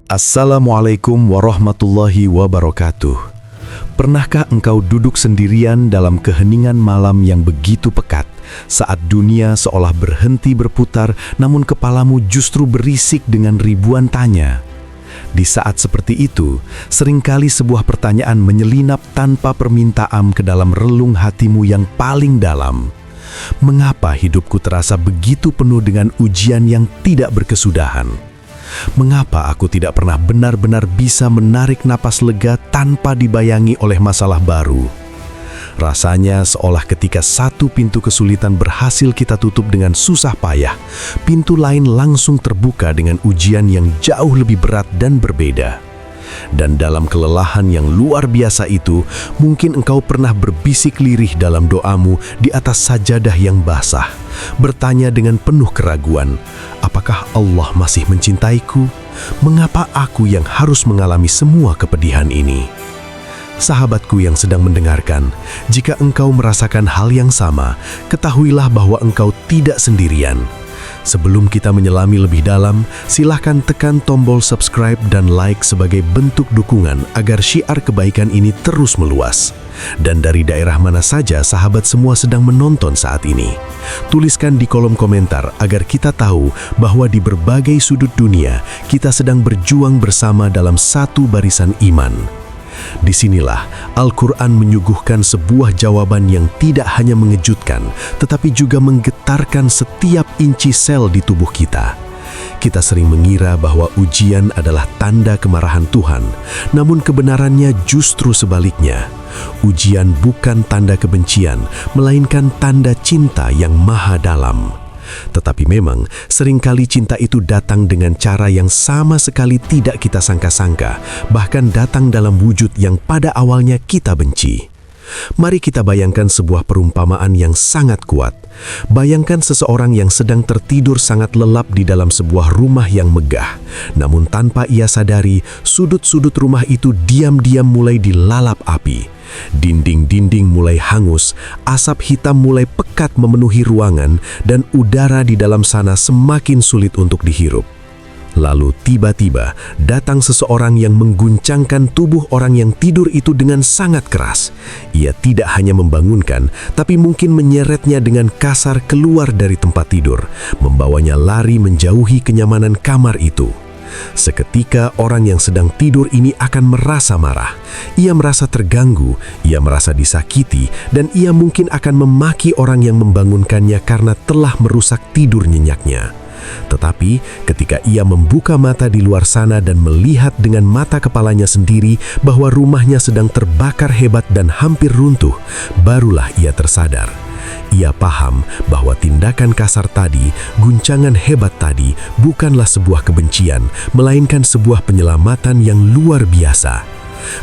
Assalamualaikum warahmatullahi wabarakatuh. Pernahkah engkau duduk sendirian dalam keheningan malam yang begitu pekat, saat dunia seolah berhenti berputar, namun kepalamu justru berisik dengan ribuan tanya? Di saat seperti itu, seringkali sebuah pertanyaan menyelinap tanpa permintaan ke dalam relung hatimu yang paling dalam. Mengapa hidupku terasa begitu penuh dengan ujian yang tidak berkesudahan? Mengapa aku tidak pernah benar-benar bisa menarik napas lega tanpa dibayangi oleh masalah baru? Rasanya seolah ketika satu pintu kesulitan berhasil kita tutup dengan susah payah, pintu lain langsung terbuka dengan ujian yang jauh lebih berat dan berbeda. Dan dalam kelelahan yang luar biasa itu, mungkin engkau pernah berbisik lirih dalam doamu di atas sajadah yang basah, bertanya dengan penuh keraguan, apakah Allah masih mencintaiku? Mengapa aku yang harus mengalami semua kepedihan ini? Sahabatku yang sedang mendengarkan, jika engkau merasakan hal yang sama, ketahuilah bahwa engkau tidak sendirian. Sebelum kita menyelami lebih dalam, silahkan tekan tombol subscribe dan like sebagai bentuk dukungan agar syiar kebaikan ini terus meluas. Dan dari daerah mana saja sahabat semua sedang menonton saat ini, tuliskan di kolom komentar agar kita tahu bahwa di berbagai sudut dunia kita sedang berjuang bersama dalam satu barisan iman. Disinilah Al-Quran menyuguhkan sebuah jawaban yang tidak hanya mengejutkan, tetapi juga menggetarkan setiap inci sel di tubuh kita. Kita sering mengira bahwa ujian adalah tanda kemarahan Tuhan, namun kebenarannya justru sebaliknya. Ujian bukan tanda kebencian, melainkan tanda cinta yang maha dalam. Tetapi memang seringkali cinta itu datang dengan cara yang sama sekali tidak kita sangka-sangka, bahkan datang dalam wujud yang pada awalnya kita benci. Mari kita bayangkan sebuah perumpamaan yang sangat kuat. Bayangkan seseorang yang sedang tertidur sangat lelap di dalam sebuah rumah yang megah. Namun tanpa ia sadari, sudut-sudut rumah itu diam-diam mulai dilalap api. Dinding-dinding mulai hangus, asap hitam mulai pekat memenuhi ruangan, dan udara di dalam sana semakin sulit untuk dihirup. Lalu tiba-tiba datang seseorang yang mengguncangkan tubuh orang yang tidur itu dengan sangat keras. Ia tidak hanya membangunkan, tapi mungkin menyeretnya dengan kasar keluar dari tempat tidur, membawanya lari menjauhi kenyamanan kamar itu. Seketika orang yang sedang tidur ini akan merasa marah. Ia merasa terganggu, ia merasa disakiti, dan ia mungkin akan memaki orang yang membangunkannya karena telah merusak tidur nyenyaknya. Tetapi ketika ia membuka mata di luar sana dan melihat dengan mata kepalanya sendiri bahwa rumahnya sedang terbakar hebat dan hampir runtuh, barulah ia tersadar. Ia paham bahwa tindakan kasar tadi, guncangan hebat tadi, bukanlah sebuah kebencian, melainkan sebuah penyelamatan yang luar biasa.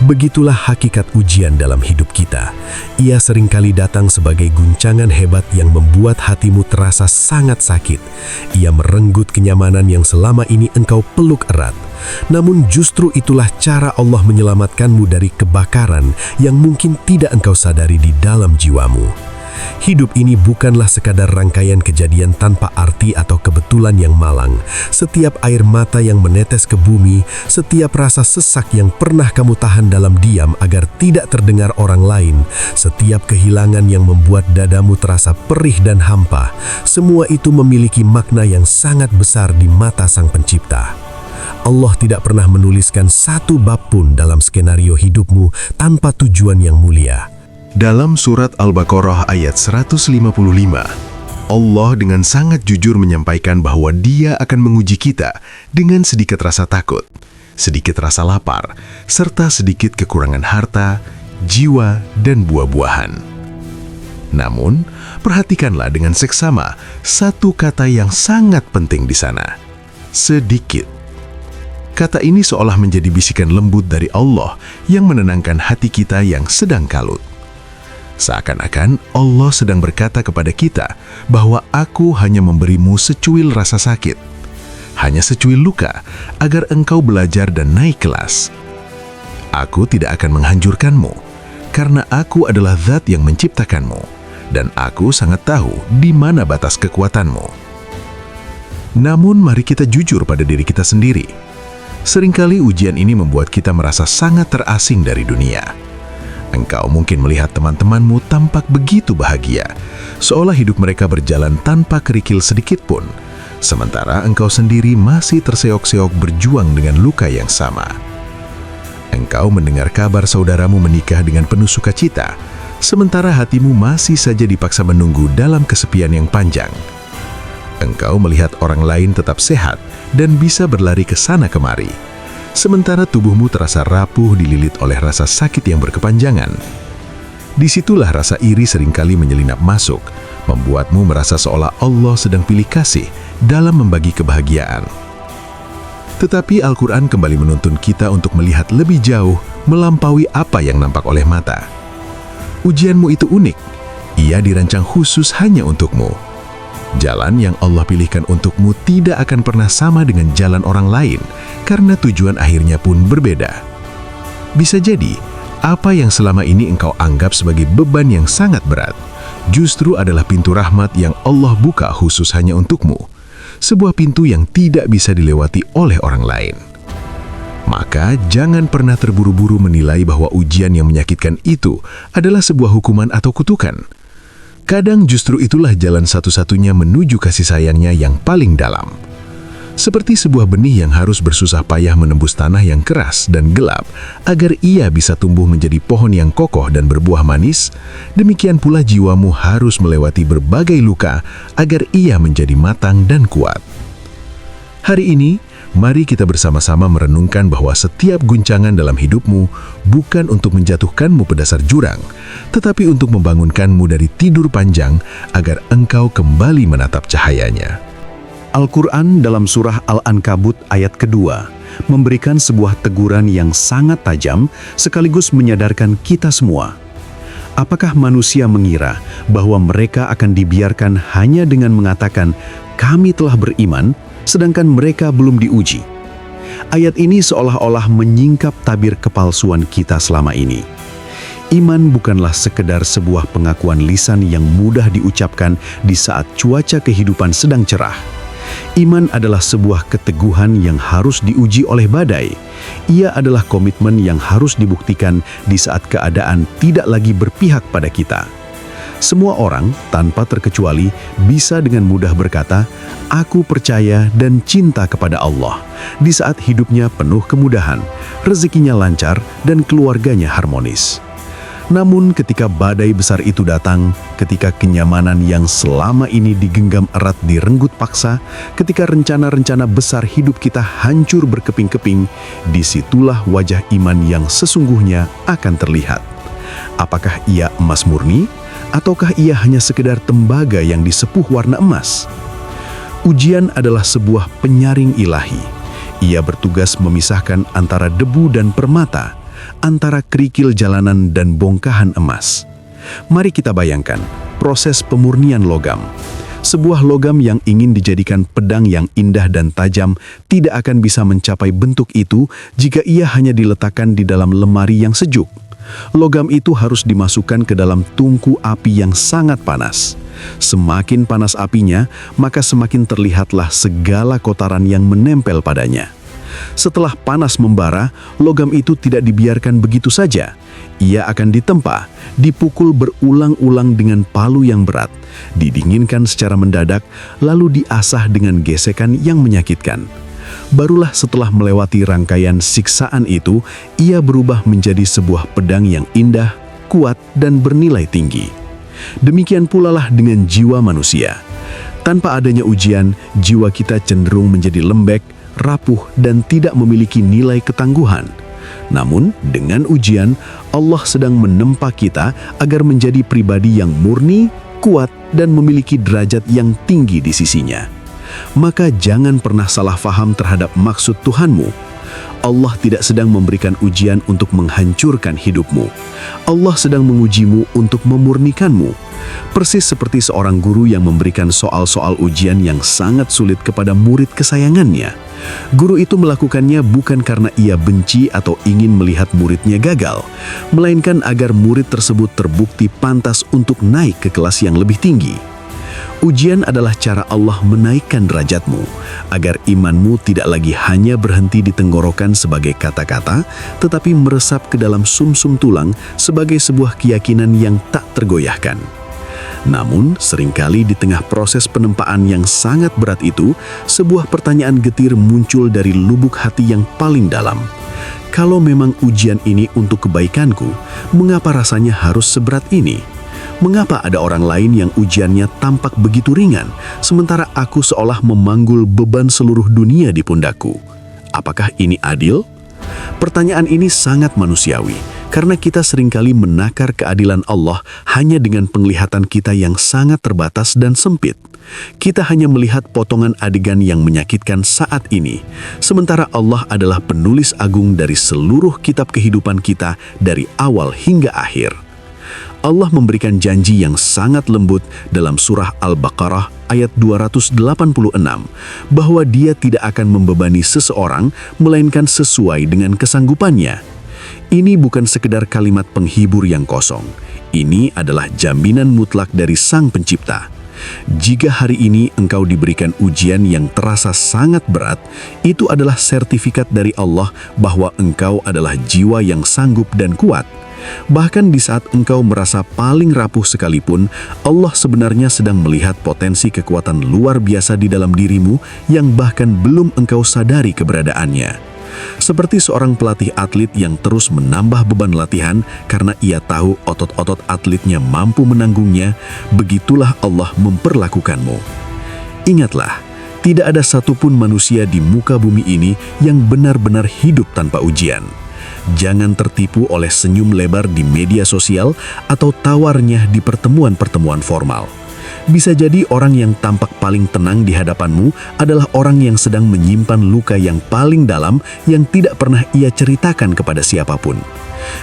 Begitulah hakikat ujian dalam hidup kita. Ia seringkali datang sebagai guncangan hebat yang membuat hatimu terasa sangat sakit. Ia merenggut kenyamanan yang selama ini engkau peluk erat. Namun justru itulah cara Allah menyelamatkanmu dari kebakaran yang mungkin tidak engkau sadari di dalam jiwamu. Hidup ini bukanlah sekadar rangkaian kejadian tanpa arti atau kebetulan yang malang. Setiap air mata yang menetes ke bumi, setiap rasa sesak yang pernah kamu tahan dalam diam agar tidak terdengar orang lain, setiap kehilangan yang membuat dadamu terasa perih dan hampa, semua itu memiliki makna yang sangat besar di mata Sang Pencipta. Allah tidak pernah menuliskan satu bab pun dalam skenario hidupmu tanpa tujuan yang mulia. Dalam surat Al-Baqarah ayat 155, Allah dengan sangat jujur menyampaikan bahwa Dia akan menguji kita dengan sedikit rasa takut, sedikit rasa lapar, serta sedikit kekurangan harta, jiwa, dan buah-buahan. Namun, perhatikanlah dengan seksama satu kata yang sangat penting di sana, sedikit. Kata ini seolah menjadi bisikan lembut dari Allah yang menenangkan hati kita yang sedang kalut. Seakan-akan Allah sedang berkata kepada kita bahwa aku hanya memberimu secuil rasa sakit, hanya secuil luka, agar engkau belajar dan naik kelas. Aku tidak akan menghancurkanmu, karena aku adalah Zat yang menciptakanmu, dan aku sangat tahu di mana batas kekuatanmu. Namun mari kita jujur pada diri kita sendiri. Seringkali ujian ini membuat kita merasa sangat terasing dari dunia. Engkau mungkin melihat teman-temanmu tampak begitu bahagia, seolah hidup mereka berjalan tanpa kerikil sedikit pun, sementara engkau sendiri masih terseok-seok berjuang dengan luka yang sama. Engkau mendengar kabar saudaramu menikah dengan penuh sukacita, sementara hatimu masih saja dipaksa menunggu dalam kesepian yang panjang. Engkau melihat orang lain tetap sehat dan bisa berlari ke sana kemari, sementara tubuhmu terasa rapuh dililit oleh rasa sakit yang berkepanjangan. Disitulah rasa iri seringkali menyelinap masuk, membuatmu merasa seolah Allah sedang pilih kasih dalam membagi kebahagiaan. Tetapi Al-Quran kembali menuntun kita untuk melihat lebih jauh, melampaui apa yang nampak oleh mata. Ujianmu itu unik, ia dirancang khusus hanya untukmu. Jalan yang Allah pilihkan untukmu tidak akan pernah sama dengan jalan orang lain, karena tujuan akhirnya pun berbeda. Bisa jadi, apa yang selama ini engkau anggap sebagai beban yang sangat berat, justru adalah pintu rahmat yang Allah buka khusus hanya untukmu. Sebuah pintu yang tidak bisa dilewati oleh orang lain. Maka jangan pernah terburu-buru menilai bahwa ujian yang menyakitkan itu adalah sebuah hukuman atau kutukan. Kadang justru itulah jalan satu-satunya menuju kasih sayangnya yang paling dalam. Seperti sebuah benih yang harus bersusah payah menembus tanah yang keras dan gelap agar ia bisa tumbuh menjadi pohon yang kokoh dan berbuah manis, demikian pula jiwamu harus melewati berbagai luka agar ia menjadi matang dan kuat. Hari ini, mari kita bersama-sama merenungkan bahwa setiap guncangan dalam hidupmu bukan untuk menjatuhkanmu ke dasar jurang, tetapi untuk membangunkanmu dari tidur panjang agar engkau kembali menatap cahayanya. Al-Quran dalam surah Al-Ankabut ayat kedua memberikan sebuah teguran yang sangat tajam sekaligus menyadarkan kita semua. Apakah manusia mengira bahwa mereka akan dibiarkan hanya dengan mengatakan, "Kami telah beriman," sedangkan mereka belum diuji? Ayat ini seolah-olah menyingkap tabir kepalsuan kita selama ini. Iman bukanlah sekedar sebuah pengakuan lisan yang mudah diucapkan di saat cuaca kehidupan sedang cerah. Iman adalah sebuah keteguhan yang harus diuji oleh badai. Ia adalah komitmen yang harus dibuktikan di saat keadaan tidak lagi berpihak pada kita. Semua orang, tanpa terkecuali, bisa dengan mudah berkata, "Aku percaya dan cinta kepada Allah," di saat hidupnya penuh kemudahan, rezekinya lancar, dan keluarganya harmonis. Namun ketika badai besar itu datang, ketika kenyamanan yang selama ini digenggam erat direnggut paksa, ketika rencana-rencana besar hidup kita hancur berkeping-keping, disitulah wajah iman yang sesungguhnya akan terlihat. Apakah ia emas murni? Ataukah ia hanya sekedar tembaga yang disepuh warna emas? Ujian adalah sebuah penyaring ilahi. Ia bertugas memisahkan antara debu dan permata, antara kerikil jalanan dan bongkahan emas. Mari kita bayangkan proses pemurnian logam. Sebuah logam yang ingin dijadikan pedang yang indah dan tajam tidak akan bisa mencapai bentuk itu jika ia hanya diletakkan di dalam lemari yang sejuk. Logam itu harus dimasukkan ke dalam tungku api yang sangat panas. Semakin panas apinya, maka semakin terlihatlah segala kotoran yang menempel padanya. Setelah panas membara, logam itu tidak dibiarkan begitu saja. Ia akan ditempa, dipukul berulang-ulang dengan palu yang berat, didinginkan secara mendadak, lalu diasah dengan gesekan yang menyakitkan. Barulah setelah melewati rangkaian siksaan itu, ia berubah menjadi sebuah pedang yang indah, kuat, dan bernilai tinggi. Demikian pula lah dengan jiwa manusia. Tanpa adanya ujian, jiwa kita cenderung menjadi lembek, rapuh, dan tidak memiliki nilai ketangguhan. Namun, dengan ujian, Allah sedang menempa kita agar menjadi pribadi yang murni, kuat, dan memiliki derajat yang tinggi di sisinya. Maka jangan pernah salah faham terhadap maksud Tuhanmu. Allah tidak sedang memberikan ujian untuk menghancurkan hidupmu. Allah sedang mengujimu untuk memurnikanmu. Persis seperti seorang guru yang memberikan soal-soal ujian yang sangat sulit kepada murid kesayangannya. Guru itu melakukannya bukan karena ia benci atau ingin melihat muridnya gagal, melainkan agar murid tersebut terbukti pantas untuk naik ke kelas yang lebih tinggi. Ujian adalah cara Allah menaikkan derajatmu, agar imanmu tidak lagi hanya berhenti di tenggorokan sebagai kata-kata, tetapi meresap ke dalam sumsum tulang sebagai sebuah keyakinan yang tak tergoyahkan. Namun, seringkali di tengah proses penempaan yang sangat berat itu, sebuah pertanyaan getir muncul dari lubuk hati yang paling dalam. Kalau memang ujian ini untuk kebaikanku, mengapa rasanya harus seberat ini? Mengapa ada orang lain yang ujiannya tampak begitu ringan, sementara aku seolah memanggul beban seluruh dunia di pundakku? Apakah ini adil? Pertanyaan ini sangat manusiawi, karena kita seringkali menakar keadilan Allah hanya dengan penglihatan kita yang sangat terbatas dan sempit. Kita hanya melihat potongan adegan yang menyakitkan saat ini, sementara Allah adalah penulis agung dari seluruh kitab kehidupan kita dari awal hingga akhir. Allah memberikan janji yang sangat lembut dalam surah Al-Baqarah ayat 286 bahwa Dia tidak akan membebani seseorang melainkan sesuai dengan kesanggupannya. Ini bukan sekedar kalimat penghibur yang kosong. Ini adalah jaminan mutlak dari Sang Pencipta. Jika hari ini engkau diberikan ujian yang terasa sangat berat, itu adalah sertifikat dari Allah bahwa engkau adalah jiwa yang sanggup dan kuat. Bahkan di saat engkau merasa paling rapuh sekalipun, Allah sebenarnya sedang melihat potensi kekuatan luar biasa di dalam dirimu yang bahkan belum engkau sadari keberadaannya. Seperti seorang pelatih atlet yang terus menambah beban latihan karena ia tahu otot-otot atletnya mampu menanggungnya, begitulah Allah memperlakukanmu. Ingatlah, tidak ada satupun manusia di muka bumi ini yang benar-benar hidup tanpa ujian. Jangan tertipu oleh senyum lebar di media sosial atau tawarnya di pertemuan-pertemuan formal. Bisa jadi orang yang tampak paling tenang di hadapanmu adalah orang yang sedang menyimpan luka yang paling dalam yang tidak pernah ia ceritakan kepada siapapun.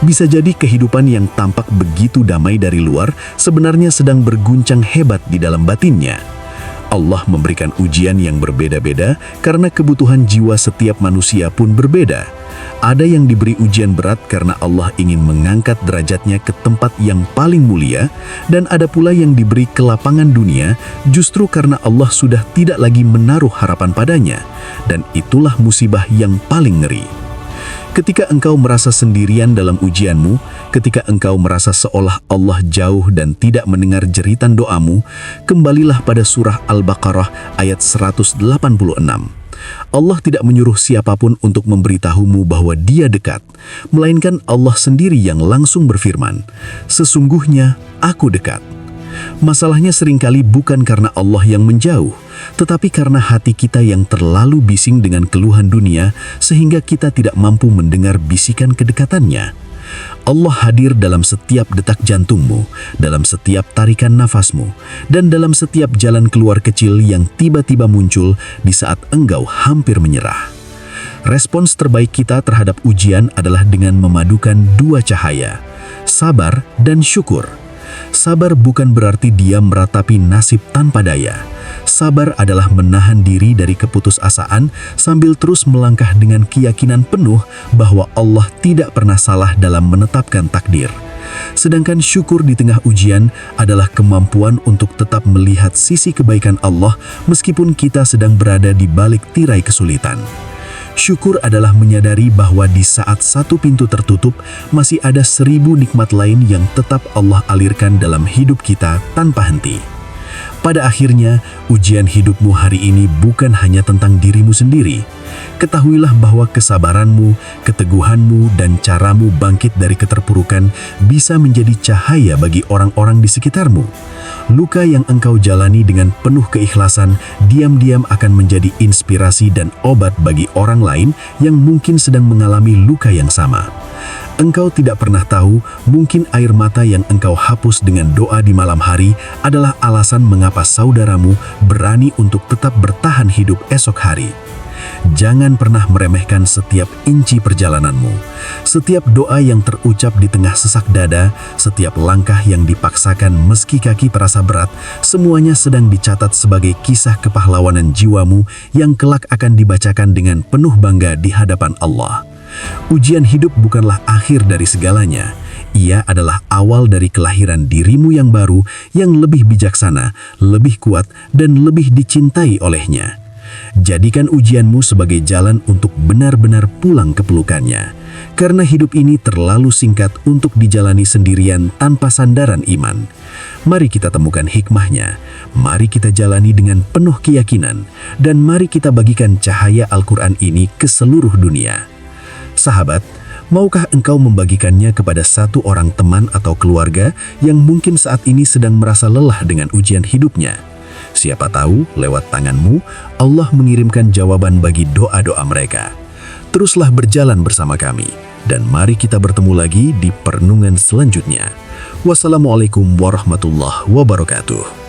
Bisa jadi kehidupan yang tampak begitu damai dari luar sebenarnya sedang berguncang hebat di dalam batinnya. Allah memberikan ujian yang berbeda-beda karena kebutuhan jiwa setiap manusia pun berbeda. Ada yang diberi ujian berat karena Allah ingin mengangkat derajatnya ke tempat yang paling mulia, dan ada pula yang diberi kelapangan dunia justru karena Allah sudah tidak lagi menaruh harapan padanya, dan itulah musibah yang paling ngeri. Ketika engkau merasa sendirian dalam ujianmu, ketika engkau merasa seolah Allah jauh dan tidak mendengar jeritan doamu, kembalilah pada surah Al-Baqarah ayat 186. Allah tidak menyuruh siapapun untuk memberitahumu bahwa Dia dekat, melainkan Allah sendiri yang langsung berfirman, "Sesungguhnya Aku dekat." Masalahnya seringkali bukan karena Allah yang menjauh, tetapi karena hati kita yang terlalu bising dengan keluhan dunia sehingga kita tidak mampu mendengar bisikan kedekatannya. Allah hadir dalam setiap detak jantungmu, dalam setiap tarikan nafasmu, dan dalam setiap jalan keluar kecil yang tiba-tiba muncul di saat engkau hampir menyerah. Respons terbaik kita terhadap ujian adalah dengan memadukan dua cahaya, sabar dan syukur. Sabar bukan berarti diam meratapi nasib tanpa daya. Sabar adalah menahan diri dari keputusasaan sambil terus melangkah dengan keyakinan penuh bahwa Allah tidak pernah salah dalam menetapkan takdir. Sedangkan syukur di tengah ujian adalah kemampuan untuk tetap melihat sisi kebaikan Allah meskipun kita sedang berada di balik tirai kesulitan. Syukur adalah menyadari bahwa di saat satu pintu tertutup, masih ada 1000 nikmat lain yang tetap Allah alirkan dalam hidup kita tanpa henti. Pada akhirnya, ujian hidupmu hari ini bukan hanya tentang dirimu sendiri. Ketahuilah bahwa kesabaranmu, keteguhanmu, dan caramu bangkit dari keterpurukan bisa menjadi cahaya bagi orang-orang di sekitarmu. Luka yang engkau jalani dengan penuh keikhlasan diam-diam akan menjadi inspirasi dan obat bagi orang lain yang mungkin sedang mengalami luka yang sama. Engkau tidak pernah tahu, mungkin air mata yang engkau hapus dengan doa di malam hari adalah alasan mengapa saudaramu berani untuk tetap bertahan hidup esok hari. Jangan pernah meremehkan setiap inci perjalananmu. Setiap doa yang terucap di tengah sesak dada, setiap langkah yang dipaksakan meski kaki terasa berat, semuanya sedang dicatat sebagai kisah kepahlawanan jiwamu yang kelak akan dibacakan dengan penuh bangga di hadapan Allah. Ujian hidup bukanlah akhir dari segalanya. Ia adalah awal dari kelahiran dirimu yang baru, yang lebih bijaksana, lebih kuat, dan lebih dicintai olehnya. Jadikan ujianmu sebagai jalan untuk benar-benar pulang ke pelukannya. Karena hidup ini terlalu singkat untuk dijalani sendirian tanpa sandaran iman. Mari kita temukan hikmahnya, mari kita jalani dengan penuh keyakinan, dan mari kita bagikan cahaya Al-Quran ini ke seluruh dunia. Sahabat, maukah engkau membagikannya kepada satu orang teman atau keluarga yang mungkin saat ini sedang merasa lelah dengan ujian hidupnya? Siapa tahu, lewat tanganmu, Allah mengirimkan jawaban bagi doa-doa mereka. Teruslah berjalan bersama kami, dan mari kita bertemu lagi di perenungan selanjutnya. Wassalamualaikum warahmatullahi wabarakatuh.